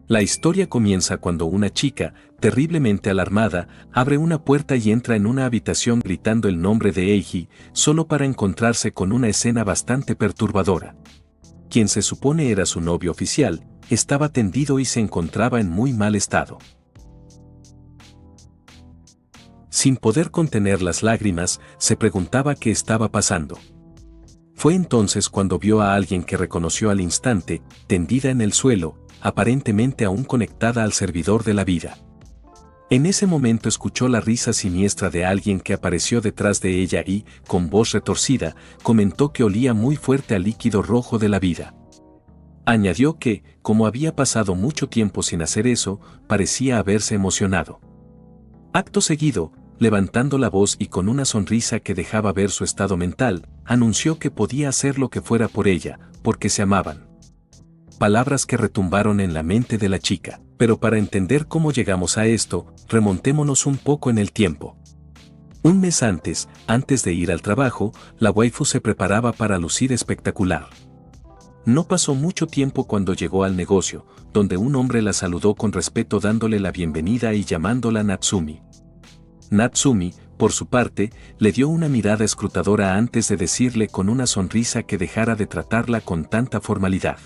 La historia comienza cuando una chica, terriblemente alarmada, abre una puerta y entra en una habitación gritando el nombre de Eiji, solo para encontrarse con una escena bastante perturbadora. Quien se supone era su novio oficial, estaba tendido y se encontraba en muy mal estado. Sin poder contener las lágrimas, se preguntaba qué estaba pasando. Fue entonces cuando vio a alguien que reconoció al instante, tendida en el suelo, aparentemente aún conectada al servidor de la vida. En ese momento escuchó la risa siniestra de alguien que apareció detrás de ella y, con voz retorcida, comentó que olía muy fuerte al líquido rojo de la vida. Añadió que, como había pasado mucho tiempo sin hacer eso, parecía haberse emocionado. Acto seguido, levantando la voz y con una sonrisa que dejaba ver su estado mental, anunció que podía hacer lo que fuera por ella, porque se amaban. Palabras que retumbaron en la mente de la chica. Pero para entender cómo llegamos a esto, remontémonos un poco en el tiempo. Un mes antes de ir al trabajo, la waifu se preparaba para lucir espectacular. No pasó mucho tiempo cuando llegó al negocio, donde un hombre la saludó con respeto dándole la bienvenida y llamándola Natsumi. Natsumi, por su parte, le dio una mirada escrutadora antes de decirle con una sonrisa que dejara de tratarla con tanta formalidad.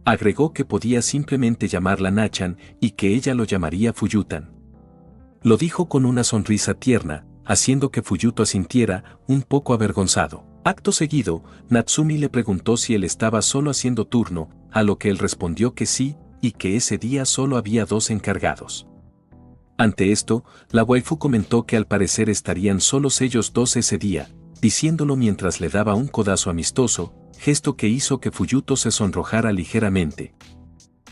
Agregó que podía simplemente llamarla Nachan y que ella lo llamaría Fuyutan. Lo dijo con una sonrisa tierna, haciendo que Fuyuto asintiera, un poco avergonzado. Acto seguido, Natsumi le preguntó si él estaba solo haciendo turno, a lo que él respondió que sí, y que ese día solo había 2 encargados. Ante esto, la waifu comentó que al parecer estarían solos ellos 2 ese día, diciéndolo mientras le daba un codazo amistoso, gesto que hizo que Fuyuto se sonrojara ligeramente.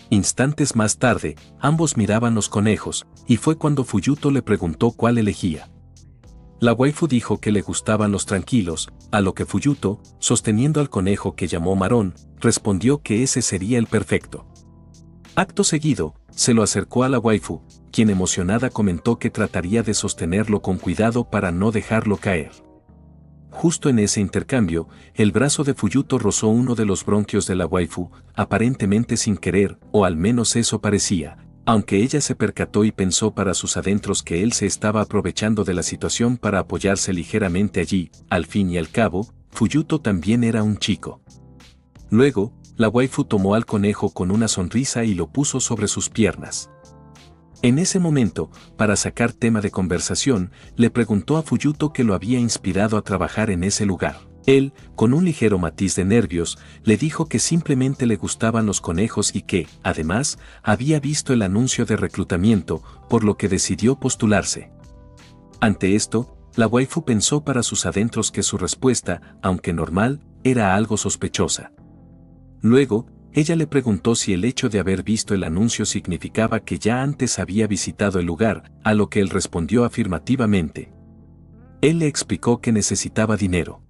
Instantes más tarde, ambos miraban los conejos, y fue cuando Fuyuto le preguntó cuál elegía. La waifu dijo que le gustaban los tranquilos, a lo que Fuyuto, sosteniendo al conejo que llamó Marón, respondió que ese sería el perfecto. Acto seguido, se lo acercó a la waifu, quien emocionada comentó que trataría de sostenerlo con cuidado para no dejarlo caer. Justo en ese intercambio, el brazo de Fuyuto rozó uno de los bronquios de la waifu, aparentemente sin querer, o al menos eso parecía, aunque ella se percató y pensó para sus adentros que él se estaba aprovechando de la situación para apoyarse ligeramente allí. Al fin y al cabo, Fuyuto también era un chico. Luego, la waifu tomó al conejo con una sonrisa y lo puso sobre sus piernas. En ese momento, para sacar tema de conversación, le preguntó a Fuyuto qué lo había inspirado a trabajar en ese lugar. Él, con un ligero matiz de nervios, le dijo que simplemente le gustaban los conejos y que, además, había visto el anuncio de reclutamiento, por lo que decidió postularse. Ante esto, la waifu pensó para sus adentros que su respuesta, aunque normal, era algo sospechosa. Luego, ella le preguntó si el hecho de haber visto el anuncio significaba que ya antes había visitado el lugar, a lo que él respondió afirmativamente. Él le explicó que necesitaba dinero.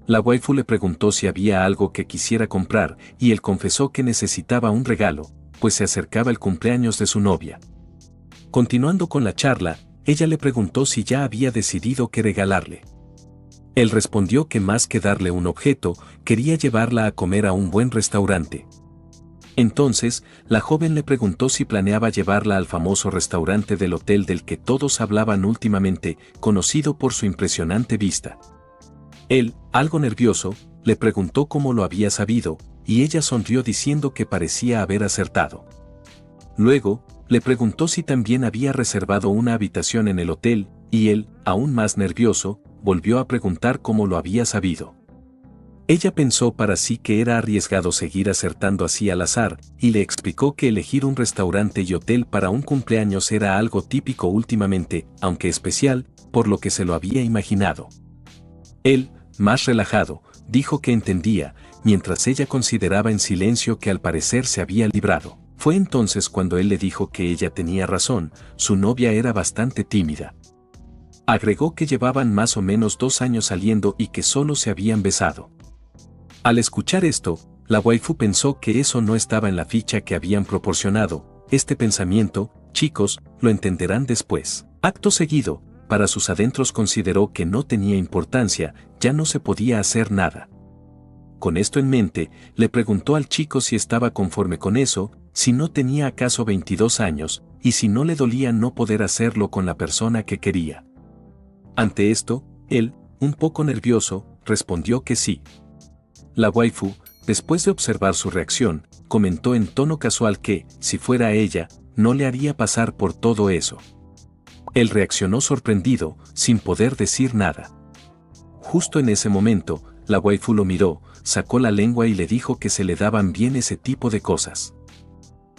La waifu le preguntó si había algo que quisiera comprar, y él confesó que necesitaba un regalo, pues se acercaba el cumpleaños de su novia. Continuando con la charla, ella le preguntó si ya había decidido qué regalarle. Él respondió que más que darle un objeto, quería llevarla a comer a un buen restaurante. Entonces, la joven le preguntó si planeaba llevarla al famoso restaurante del hotel del que todos hablaban últimamente, conocido por su impresionante vista. Él, algo nervioso, le preguntó cómo lo había sabido, y ella sonrió diciendo que parecía haber acertado. Luego, le preguntó si también había reservado una habitación en el hotel, y él, aún más nervioso, volvió a preguntar cómo lo había sabido. Ella pensó para sí que era arriesgado seguir acertando así al azar, y le explicó que elegir un restaurante y hotel para un cumpleaños era algo típico últimamente, aunque especial, por lo que se lo había imaginado. Él, más relajado, dijo que entendía, mientras ella consideraba en silencio que al parecer se había librado. Fue entonces cuando él le dijo que ella tenía razón, su novia era bastante tímida. Agregó que llevaban más o menos 2 años saliendo y que solo se habían besado. Al escuchar esto, la waifu pensó que eso no estaba en la ficha que habían proporcionado. Este pensamiento, chicos, lo entenderán después. Acto seguido, para sus adentros consideró que no tenía importancia, ya no se podía hacer nada. Con esto en mente, le preguntó al chico si estaba conforme con eso, si no tenía acaso 22 años, y si no le dolía no poder hacerlo con la persona que quería. Ante esto, él, un poco nervioso, respondió que sí. La waifu, después de observar su reacción, comentó en tono casual que, si fuera ella, no le haría pasar por todo eso. Él reaccionó sorprendido, sin poder decir nada. Justo en ese momento, la waifu lo miró, sacó la lengua y le dijo que se le daban bien ese tipo de cosas.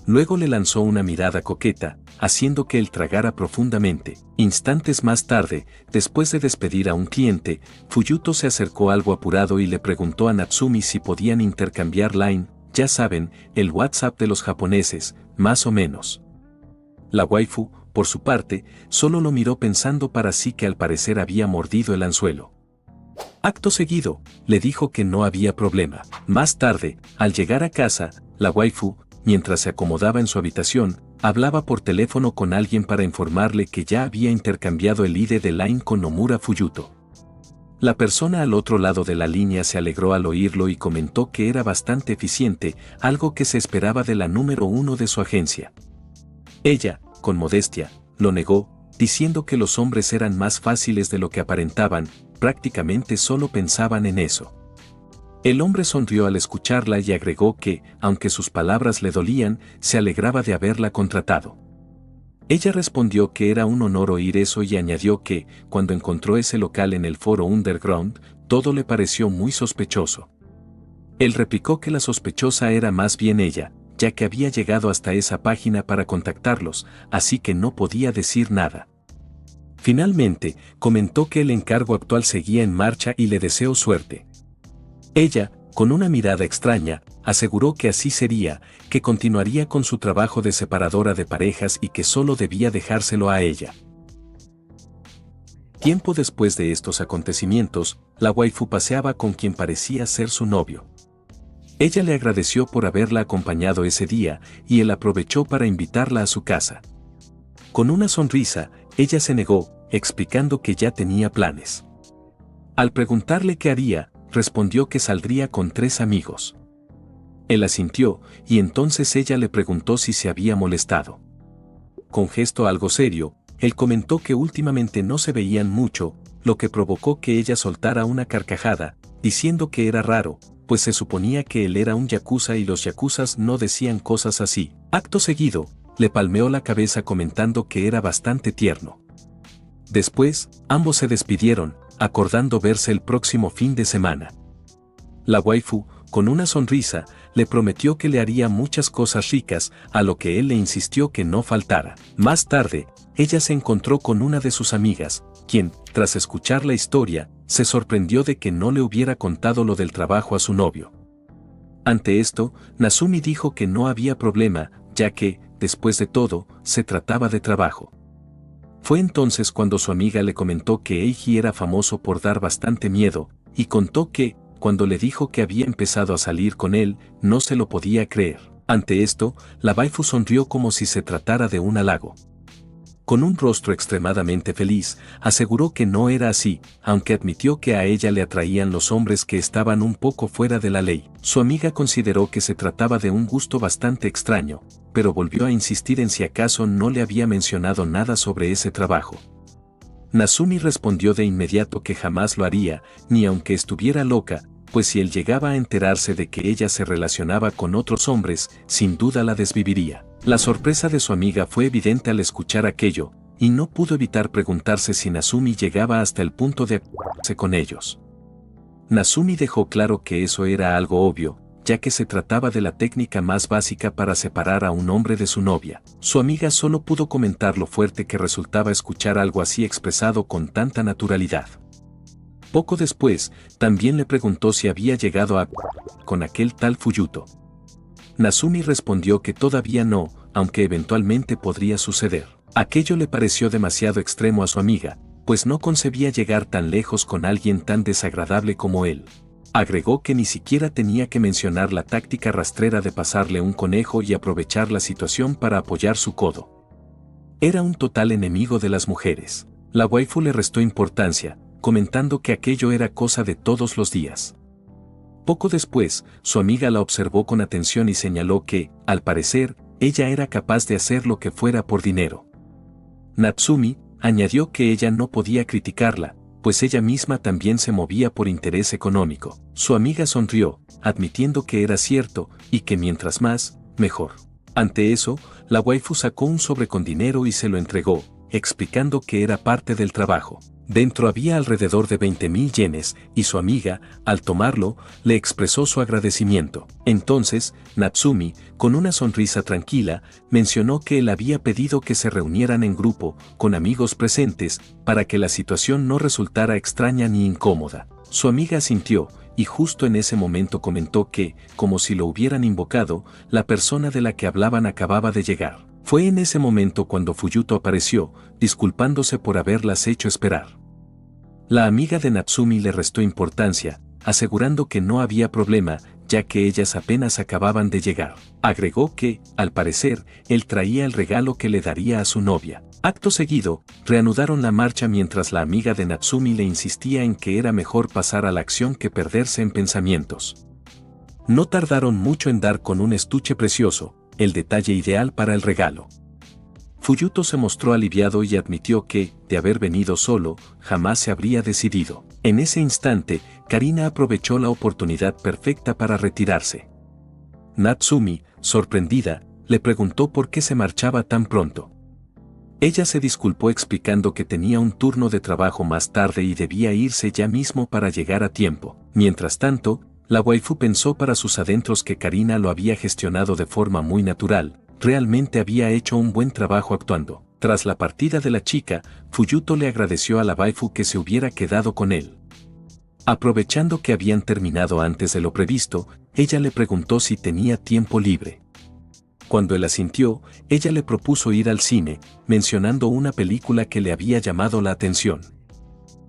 Luego le lanzó una mirada coqueta, haciendo que él tragara profundamente. Instantes más tarde, después de despedir a un cliente, Fuyuto se acercó algo apurado y le preguntó a Natsumi si podían intercambiar Line, ya saben, el WhatsApp de los japoneses, más o menos. La waifu, por su parte, solo lo miró pensando para sí que al parecer había mordido el anzuelo. Acto seguido, le dijo que no había problema. Más tarde, al llegar a casa, la waifu, mientras se acomodaba en su habitación, hablaba por teléfono con alguien para informarle que ya había intercambiado el ID de Line con Nomura Fuyuto. La persona al otro lado de la línea se alegró al oírlo y comentó que era bastante eficiente, algo que se esperaba de la número 1 de su agencia. Ella, con modestia, lo negó, diciendo que los hombres eran más fáciles de lo que aparentaban, prácticamente solo pensaban en eso. El hombre sonrió al escucharla y agregó que, aunque sus palabras le dolían, se alegraba de haberla contratado. Ella respondió que era un honor oír eso y añadió que, cuando encontró ese local en el foro Underground, todo le pareció muy sospechoso. Él replicó que la sospechosa era más bien ella, ya que había llegado hasta esa página para contactarlos, así que no podía decir nada. Finalmente, comentó que el encargo actual seguía en marcha y le deseó suerte. Ella, con una mirada extraña, aseguró que así sería, que continuaría con su trabajo de separadora de parejas y que solo debía dejárselo a ella. Tiempo después de estos acontecimientos, la waifu paseaba con quien parecía ser su novio. Ella le agradeció por haberla acompañado ese día y él aprovechó para invitarla a su casa. Con una sonrisa, ella se negó, explicando que ya tenía planes. Al preguntarle qué haría, respondió que saldría con 3 amigos. Él asintió, y entonces ella le preguntó si se había molestado. Con gesto algo serio, él comentó que últimamente no se veían mucho, lo que provocó que ella soltara una carcajada, diciendo que era raro, pues se suponía que él era un yakuza y los yakuzas no decían cosas así. Acto seguido, le palmeó la cabeza comentando que era bastante tierno. Después, ambos se despidieron, acordando verse el próximo fin de semana. La waifu, con una sonrisa, le prometió que le haría muchas cosas ricas, a lo que él le insistió que no faltara. Más tarde, ella se encontró con una de sus amigas, quien, tras escuchar la historia, se sorprendió de que no le hubiera contado lo del trabajo a su novio. Ante esto, Natsumi dijo que no había problema, ya que, después de todo, se trataba de trabajo. Fue entonces cuando su amiga le comentó que Eiji era famoso por dar bastante miedo, y contó que, cuando le dijo que había empezado a salir con él, no se lo podía creer. Ante esto, la waifu sonrió como si se tratara de un halago. Con un rostro extremadamente feliz, aseguró que no era así, aunque admitió que a ella le atraían los hombres que estaban un poco fuera de la ley. Su amiga consideró que se trataba de un gusto bastante extraño, pero volvió a insistir en si acaso no le había mencionado nada sobre ese trabajo. Natsumi respondió de inmediato que jamás lo haría, ni aunque estuviera loca, pues si él llegaba a enterarse de que ella se relacionaba con otros hombres, sin duda la desviviría. La sorpresa de su amiga fue evidente al escuchar aquello, y no pudo evitar preguntarse si Natsumi llegaba hasta el punto de acostarse con ellos. Natsumi dejó claro que eso era algo obvio, ya que se trataba de la técnica más básica para separar a un hombre de su novia. Su amiga solo pudo comentar lo fuerte que resultaba escuchar algo así expresado con tanta naturalidad. Poco después, también le preguntó si había llegado a con aquel tal Fuyuto. Natsumi respondió que todavía no, aunque eventualmente podría suceder. Aquello le pareció demasiado extremo a su amiga, pues no concebía llegar tan lejos con alguien tan desagradable como él. Agregó que ni siquiera tenía que mencionar la táctica rastrera de pasarle un conejo y aprovechar la situación para apoyar su codo. Era un total enemigo de las mujeres. La waifu le restó importancia, comentando que aquello era cosa de todos los días. Poco después, su amiga la observó con atención y señaló que, al parecer, ella era capaz de hacer lo que fuera por dinero. Natsumi añadió que ella no podía criticarla, pues ella misma también se movía por interés económico. Su amiga sonrió, admitiendo que era cierto y que mientras más, mejor. Ante eso, la waifu sacó un sobre con dinero y se lo entregó, explicando que era parte del trabajo. Dentro había alrededor de 20.000 yenes, y su amiga, al tomarlo, le expresó su agradecimiento. Entonces, Natsumi, con una sonrisa tranquila, mencionó que él había pedido que se reunieran en grupo, con amigos presentes, para que la situación no resultara extraña ni incómoda. Su amiga asintió, y justo en ese momento comentó que, como si lo hubieran invocado, la persona de la que hablaban acababa de llegar. Fue en ese momento cuando Fuyuto apareció, disculpándose por haberlas hecho esperar. La amiga de Natsumi le restó importancia, asegurando que no había problema, ya que ellas apenas acababan de llegar. Agregó que, al parecer, él traía el regalo que le daría a su novia. Acto seguido, reanudaron la marcha mientras la amiga de Natsumi le insistía en que era mejor pasar a la acción que perderse en pensamientos. No tardaron mucho en dar con un estuche precioso, el detalle ideal para el regalo. Fuyuto se mostró aliviado y admitió que, de haber venido solo, jamás se habría decidido. En ese instante, Karina aprovechó la oportunidad perfecta para retirarse. Natsumi, sorprendida, le preguntó por qué se marchaba tan pronto. Ella se disculpó explicando que tenía un turno de trabajo más tarde y debía irse ya mismo para llegar a tiempo. Mientras tanto, la waifu pensó para sus adentros que Karina lo había gestionado de forma muy natural. Realmente había hecho un buen trabajo actuando. Tras la partida de la chica, Fuyuto le agradeció a la waifu que se hubiera quedado con él. Aprovechando que habían terminado antes de lo previsto, ella le preguntó si tenía tiempo libre. Cuando él asintió, ella le propuso ir al cine, mencionando una película que le había llamado la atención.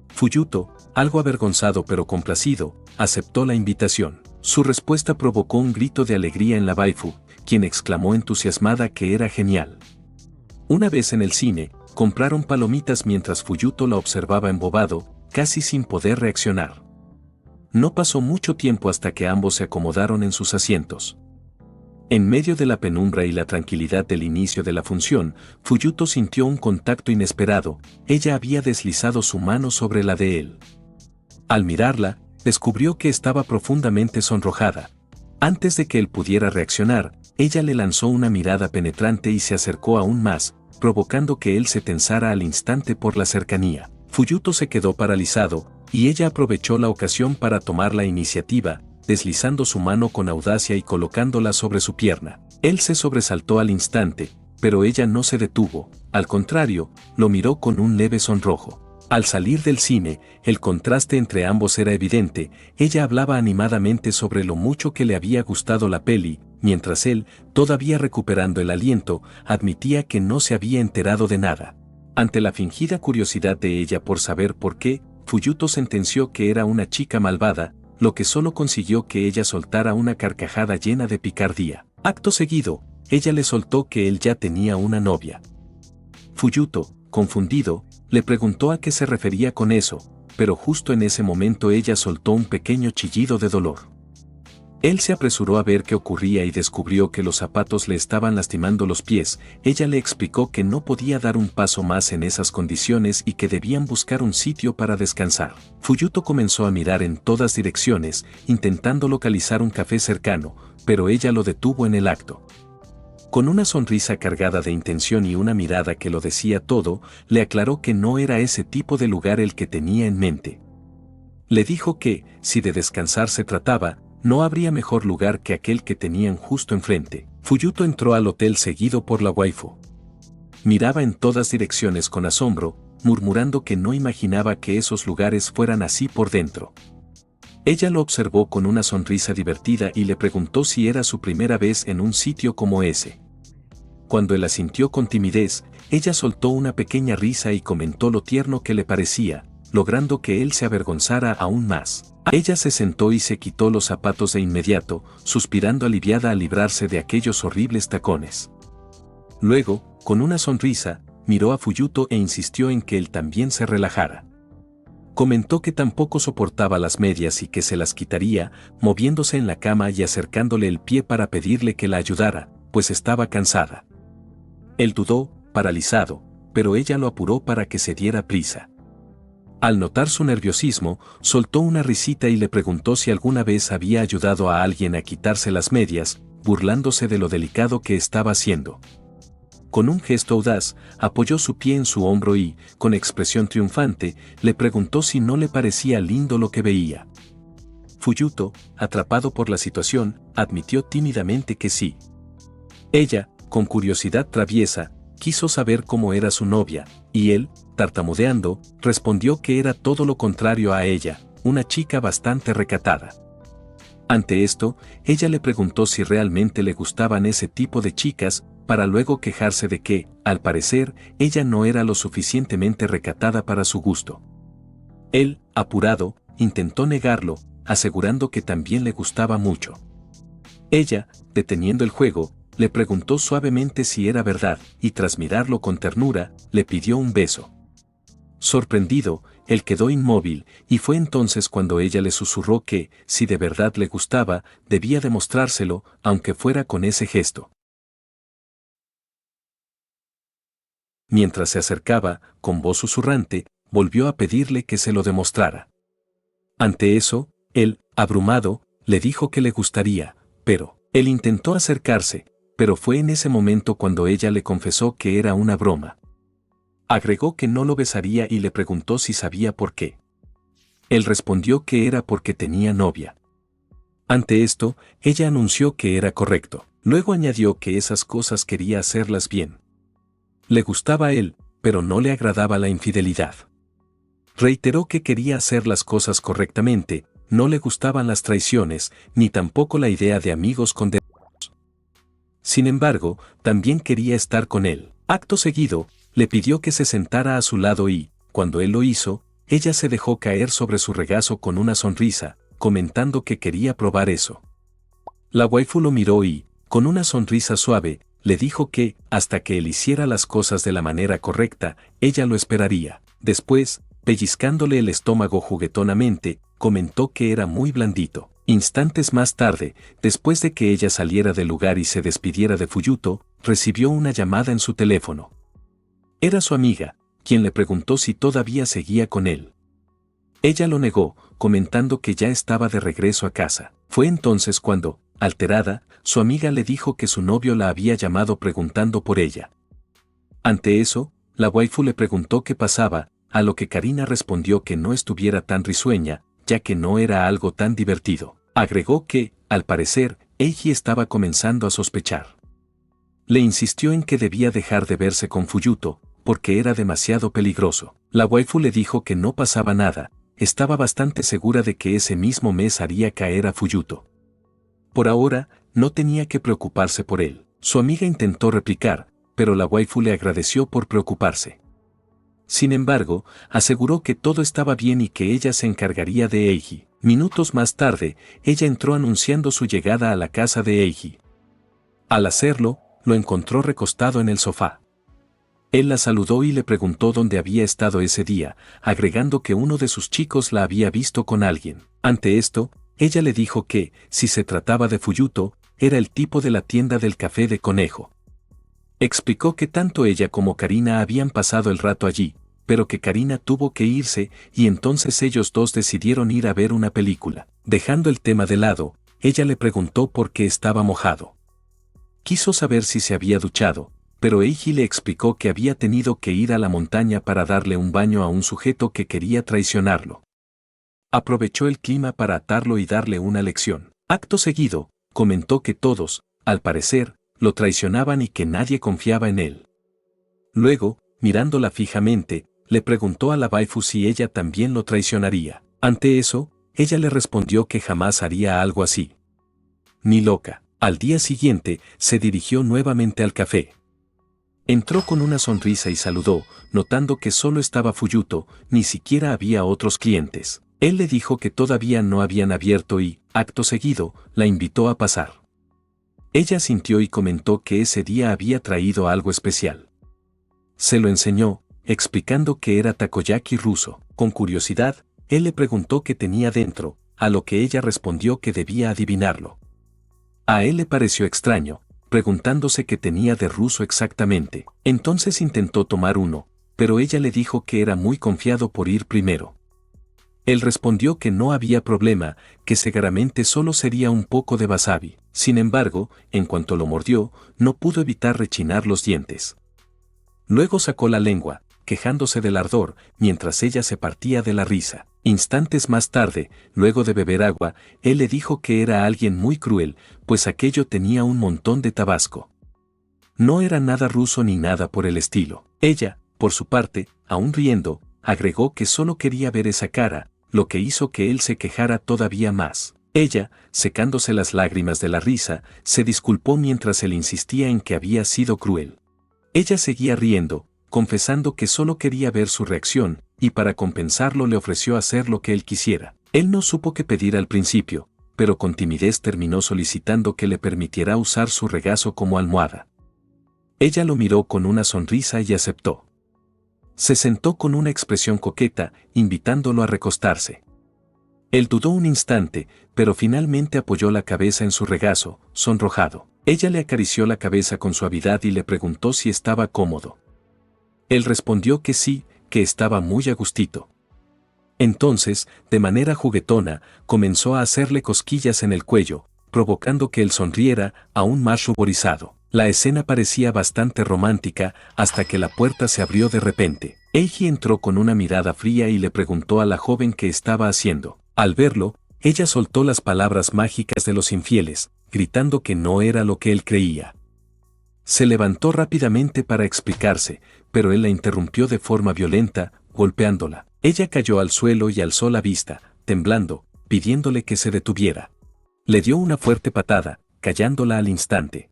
Fuyuto, algo avergonzado pero complacido, aceptó la invitación. Su respuesta provocó un grito de alegría en la waifu, quien exclamó entusiasmada que era genial. Una vez en el cine, compraron palomitas mientras Fuyuto la observaba embobado, casi sin poder reaccionar. No pasó mucho tiempo hasta que ambos se acomodaron en sus asientos. En medio de la penumbra y la tranquilidad del inicio de la función, Fuyuto sintió un contacto inesperado. Ella había deslizado su mano sobre la de él. Al mirarla, descubrió que estaba profundamente sonrojada. Antes de que él pudiera reaccionar, ella le lanzó una mirada penetrante y se acercó aún más, provocando que él se tensara al instante por la cercanía. Fuyuto se quedó paralizado, y ella aprovechó la ocasión para tomar la iniciativa, deslizando su mano con audacia y colocándola sobre su pierna. Él se sobresaltó al instante, pero ella no se detuvo, al contrario, lo miró con un leve sonrojo. Al salir del cine, el contraste entre ambos era evidente. Ella hablaba animadamente sobre lo mucho que le había gustado la peli, mientras él, todavía recuperando el aliento, admitía que no se había enterado de nada. Ante la fingida curiosidad de ella por saber por qué, Fuyuto sentenció que era una chica malvada, lo que solo consiguió que ella soltara una carcajada llena de picardía. Acto seguido, ella le soltó que él ya tenía una novia. Fuyuto, confundido, le preguntó a qué se refería con eso, pero justo en ese momento ella soltó un pequeño chillido de dolor. Él se apresuró a ver qué ocurría y descubrió que los zapatos le estaban lastimando los pies. Ella le explicó que no podía dar un paso más en esas condiciones y que debían buscar un sitio para descansar. Fuyuto comenzó a mirar en todas direcciones, intentando localizar un café cercano, pero ella lo detuvo en el acto. Con una sonrisa cargada de intención y una mirada que lo decía todo, le aclaró que no era ese tipo de lugar el que tenía en mente. Le dijo que, si de descansar se trataba, no habría mejor lugar que aquel que tenían justo enfrente. Fuyuto entró al hotel seguido por la waifu. Miraba en todas direcciones con asombro, murmurando que no imaginaba que esos lugares fueran así por dentro. Ella lo observó con una sonrisa divertida y le preguntó si era su primera vez en un sitio como ese. Cuando él asintió con timidez, ella soltó una pequeña risa y comentó lo tierno que le parecía, logrando que él se avergonzara aún más. Ella se sentó y se quitó los zapatos de inmediato, suspirando aliviada al librarse de aquellos horribles tacones. Luego, con una sonrisa, miró a Fuyuto e insistió en que él también se relajara. Comentó que tampoco soportaba las medias y que se las quitaría, moviéndose en la cama y acercándole el pie para pedirle que la ayudara, pues estaba cansada. Él dudó, paralizado, pero ella lo apuró para que se diera prisa. Al notar su nerviosismo, soltó una risita y le preguntó si alguna vez había ayudado a alguien a quitarse las medias, burlándose de lo delicado que estaba haciendo. Con un gesto audaz, apoyó su pie en su hombro y, con expresión triunfante, le preguntó si no le parecía lindo lo que veía. Fuyuto, atrapado por la situación, admitió tímidamente que sí. Ella, con curiosidad traviesa, quiso saber cómo era su novia, y él, tartamudeando, respondió que era todo lo contrario a ella, una chica bastante recatada. Ante esto, ella le preguntó si realmente le gustaban ese tipo de chicas, para luego quejarse de que, al parecer, ella no era lo suficientemente recatada para su gusto. Él, apurado, intentó negarlo, asegurando que también le gustaba mucho. Ella, deteniendo el juego, le preguntó suavemente si era verdad, y tras mirarlo con ternura, le pidió un beso. Sorprendido, él quedó inmóvil, y fue entonces cuando ella le susurró que, si de verdad le gustaba, debía demostrárselo, aunque fuera con ese gesto. Mientras se acercaba, con voz susurrante, volvió a pedirle que se lo demostrara. Ante eso, él, abrumado, le dijo que le gustaría, pero, él intentó acercarse, pero fue en ese momento cuando ella le confesó que era una broma. Agregó que no lo besaría y le preguntó si sabía por qué. Él respondió que era porque tenía novia. Ante esto, ella anunció que era correcto. Luego añadió que esas cosas quería hacerlas bien. Le gustaba a él, pero no le agradaba la infidelidad. Reiteró que quería hacer las cosas correctamente, no le gustaban las traiciones, ni tampoco la idea de amigos condenados. Sin embargo, también quería estar con él. Acto seguido, le pidió que se sentara a su lado y, cuando él lo hizo, ella se dejó caer sobre su regazo con una sonrisa, comentando que quería probar eso. La waifu lo miró y, con una sonrisa suave, le dijo que, hasta que él hiciera las cosas de la manera correcta, ella lo esperaría. Después, pellizcándole el estómago juguetonamente, comentó que era muy blandito. Instantes más tarde, después de que ella saliera del lugar y se despidiera de Fuyuto, recibió una llamada en su teléfono. Era su amiga, quien le preguntó si todavía seguía con él. Ella lo negó, comentando que ya estaba de regreso a casa. Fue entonces cuando, alterada, su amiga le dijo que su novio la había llamado preguntando por ella. Ante eso, la waifu le preguntó qué pasaba, a lo que Karina respondió que no estuviera tan risueña, ya que no era algo tan divertido. Agregó que, al parecer, Eiji estaba comenzando a sospechar. Le insistió en que debía dejar de verse con Fuyuto, porque era demasiado peligroso. La waifu le dijo que no pasaba nada, estaba bastante segura de que ese mismo mes haría caer a Fuyuto. Por ahora, no tenía que preocuparse por él. Su amiga intentó replicar, pero la waifu le agradeció por preocuparse. Sin embargo, aseguró que todo estaba bien y que ella se encargaría de Eiji. Minutos más tarde, ella entró anunciando su llegada a la casa de Eiji. Al hacerlo, lo encontró recostado en el sofá. Él la saludó y le preguntó dónde había estado ese día, agregando que uno de sus chicos la había visto con alguien. Ante esto, ella le dijo que, si se trataba de Fuyuto, era el tipo de la tienda del café de conejo. Explicó que tanto ella como Karina habían pasado el rato allí, pero que Karina tuvo que irse y entonces ellos dos decidieron ir a ver una película. Dejando el tema de lado, ella le preguntó por qué estaba mojado. Quiso saber si se había duchado, pero Eiji le explicó que había tenido que ir a la montaña para darle un baño a un sujeto que quería traicionarlo. Aprovechó el clima para atarlo y darle una lección. Acto seguido, comentó que todos, al parecer, lo traicionaban y que nadie confiaba en él. Luego, mirándola fijamente, le preguntó a la waifu si ella también lo traicionaría. Ante eso, ella le respondió que jamás haría algo así. Ni loca. Al día siguiente, se dirigió nuevamente al café. Entró con una sonrisa y saludó, notando que solo estaba Fuyuto, ni siquiera había otros clientes. Él le dijo que todavía no habían abierto y, acto seguido, la invitó a pasar. Ella sintió y comentó que ese día había traído algo especial. Se lo enseñó, explicando que era takoyaki ruso. Con curiosidad, él le preguntó qué tenía dentro, a lo que ella respondió que debía adivinarlo. A él le pareció extraño, preguntándose qué tenía de ruso exactamente. Entonces intentó tomar uno, pero ella le dijo que era muy confiado por ir primero. Él respondió que no había problema, que seguramente solo sería un poco de wasabi. Sin embargo, en cuanto lo mordió, no pudo evitar rechinar los dientes. Luego sacó la lengua, quejándose del ardor, mientras ella se partía de la risa. Instantes más tarde, luego de beber agua, él le dijo que era alguien muy cruel, pues aquello tenía un montón de tabasco. No era nada ruso ni nada por el estilo. Ella, por su parte, aún riendo, agregó que solo quería ver esa cara, lo que hizo que él se quejara todavía más. Ella, secándose las lágrimas de la risa, se disculpó mientras él insistía en que había sido cruel. Ella seguía riendo, confesando que solo quería ver su reacción, y para compensarlo le ofreció hacer lo que él quisiera. Él no supo qué pedir al principio, pero con timidez terminó solicitando que le permitiera usar su regazo como almohada. Ella lo miró con una sonrisa y aceptó. Se sentó con una expresión coqueta, invitándolo a recostarse. Él dudó un instante, pero finalmente apoyó la cabeza en su regazo, sonrojado. Ella le acarició la cabeza con suavidad y le preguntó si estaba cómodo. Él respondió que sí, que estaba muy a gustito. Entonces, de manera juguetona, comenzó a hacerle cosquillas en el cuello, provocando que él sonriera, aún más ruborizado. La escena parecía bastante romántica, hasta que la puerta se abrió de repente. Eiji entró con una mirada fría y le preguntó a la joven qué estaba haciendo. Al verlo, ella soltó las palabras mágicas de los infieles, gritando que no era lo que él creía. Se levantó rápidamente para explicarse, pero él la interrumpió de forma violenta, golpeándola. Ella cayó al suelo y alzó la vista, temblando, pidiéndole que se detuviera. Le dio una fuerte patada, callándola al instante.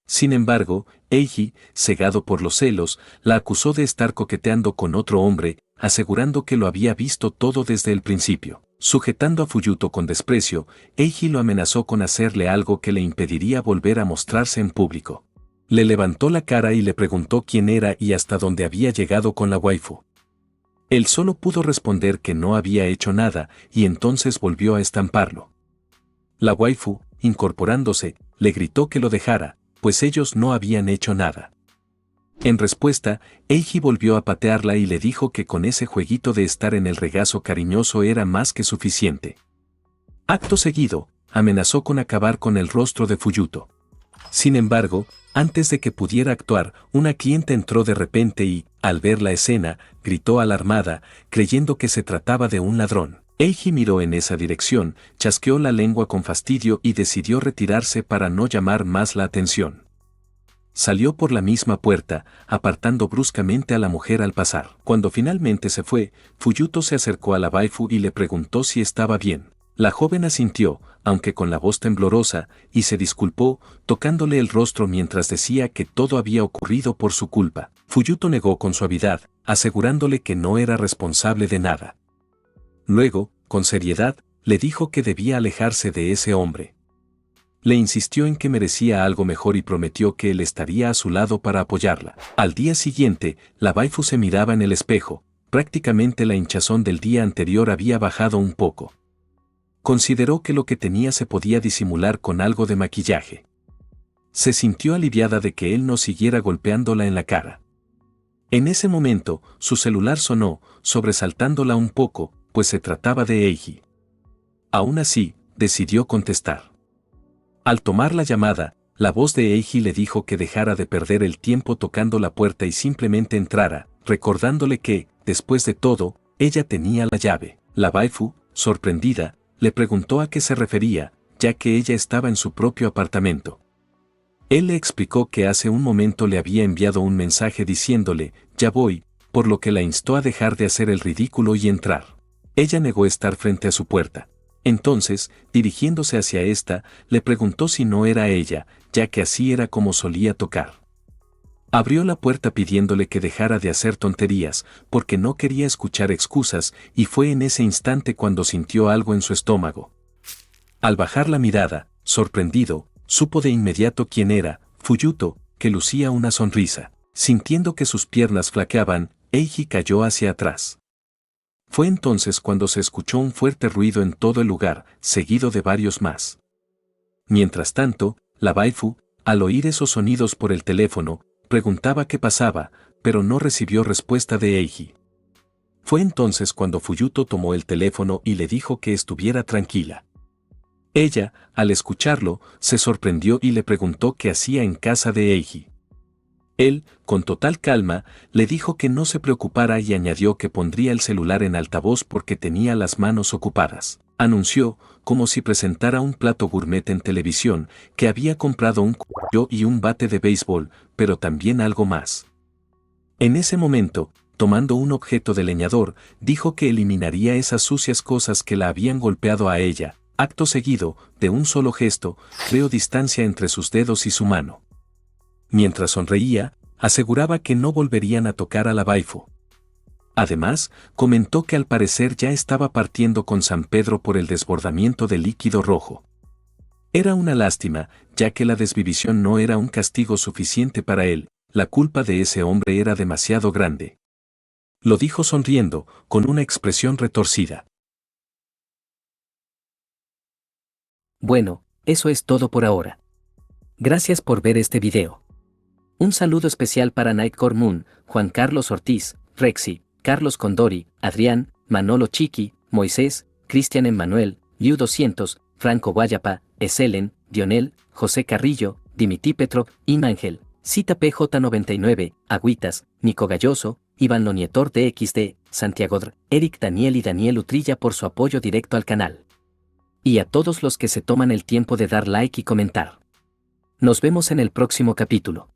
Sin embargo, Eiji, cegado por los celos, la acusó de estar coqueteando con otro hombre, asegurando que lo había visto todo desde el principio. Sujetando a Fuyuto con desprecio, Eiji lo amenazó con hacerle algo que le impediría volver a mostrarse en público. Le levantó la cara y le preguntó quién era y hasta dónde había llegado con la waifu. Él solo pudo responder que no había hecho nada, y entonces volvió a estamparlo. La waifu, incorporándose, le gritó que lo dejara, pues ellos no habían hecho nada. En respuesta, Eiji volvió a patearla y le dijo que con ese jueguito de estar en el regazo cariñoso era más que suficiente. Acto seguido, amenazó con acabar con el rostro de Fuyuto. Sin embargo, antes de que pudiera actuar, una clienta entró de repente y, al ver la escena, gritó alarmada, creyendo que se trataba de un ladrón. Eiji miró en esa dirección, chasqueó la lengua con fastidio y decidió retirarse para no llamar más la atención. Salió por la misma puerta, apartando bruscamente a la mujer al pasar. Cuando finalmente se fue, Fuyuto se acercó a la waifu y le preguntó si estaba bien. La joven asintió, aunque con la voz temblorosa, y se disculpó, tocándole el rostro mientras decía que todo había ocurrido por su culpa. Fuyuto negó con suavidad, asegurándole que no era responsable de nada. Luego, con seriedad, le dijo que debía alejarse de ese hombre. Le insistió en que merecía algo mejor y prometió que él estaría a su lado para apoyarla. Al día siguiente, la waifu se miraba en el espejo, prácticamente la hinchazón del día anterior había bajado un poco. Consideró que lo que tenía se podía disimular con algo de maquillaje. Se sintió aliviada de que él no siguiera golpeándola en la cara. En ese momento, su celular sonó, sobresaltándola un poco, pues se trataba de Eiji. Aún así, decidió contestar. Al tomar la llamada, la voz de Eiji le dijo que dejara de perder el tiempo tocando la puerta y simplemente entrara, recordándole que, después de todo, ella tenía la llave. La waifu, sorprendida, le preguntó a qué se refería, ya que ella estaba en su propio apartamento. Él le explicó que hace un momento le había enviado un mensaje diciéndole, ya voy, por lo que la instó a dejar de hacer el ridículo y entrar. Ella negó estar frente a su puerta. Entonces, dirigiéndose hacia esta, le preguntó si no era ella, ya que así era como solía tocar. Abrió la puerta pidiéndole que dejara de hacer tonterías, porque no quería escuchar excusas, y fue en ese instante cuando sintió algo en su estómago. Al bajar la mirada, sorprendido, supo de inmediato quién era, Fuyuto, que lucía una sonrisa. Sintiendo que sus piernas flaqueaban, Eiji cayó hacia atrás. Fue entonces cuando se escuchó un fuerte ruido en todo el lugar, seguido de varios más. Mientras tanto, la waifu, Al oír esos sonidos por el teléfono, preguntaba qué pasaba, pero no recibió respuesta de Eiji. Fue entonces cuando Fuyuto tomó el teléfono y le dijo que estuviera tranquila. Ella, al escucharlo, se sorprendió y le preguntó qué hacía en casa de Eiji. Él, con total calma, le dijo que no se preocupara y añadió que pondría el celular en altavoz porque tenía las manos ocupadas. Anunció, como si presentara un plato gourmet en televisión, que había comprado un cuchillo y un bate de béisbol, pero también algo más. En ese momento, tomando un objeto de leñador, dijo que eliminaría esas sucias cosas que la habían golpeado a ella. Acto seguido, de un solo gesto, creó distancia entre sus dedos y su mano. Mientras sonreía, aseguraba que no volverían a tocar a la waifu. Además, comentó que al parecer ya estaba partiendo con San Pedro por el desbordamiento de líquido rojo. Era una lástima, ya que la desvivisión no era un castigo suficiente para él, la culpa de ese hombre era demasiado grande. Lo dijo sonriendo, con una expresión retorcida. Bueno, eso es todo por ahora. Gracias por ver este video. Un saludo especial para Nightcore Moon, Juan Carlos Ortiz, Rexy, Carlos Condori, Adrián, Manolo Chiqui, Moisés, Cristian Emmanuel, Liu 200, Franco Guayapa, Eselen, Dionel, José Carrillo, Dimití Petro, Imángel, Cita PJ99, Agüitas, Nico Galloso, Iván Lonietor DXD, Santiago Dr, Eric Daniel y Daniel Utrilla por su apoyo directo al canal. Y a todos los que se toman el tiempo de dar like y comentar. Nos vemos en el próximo capítulo.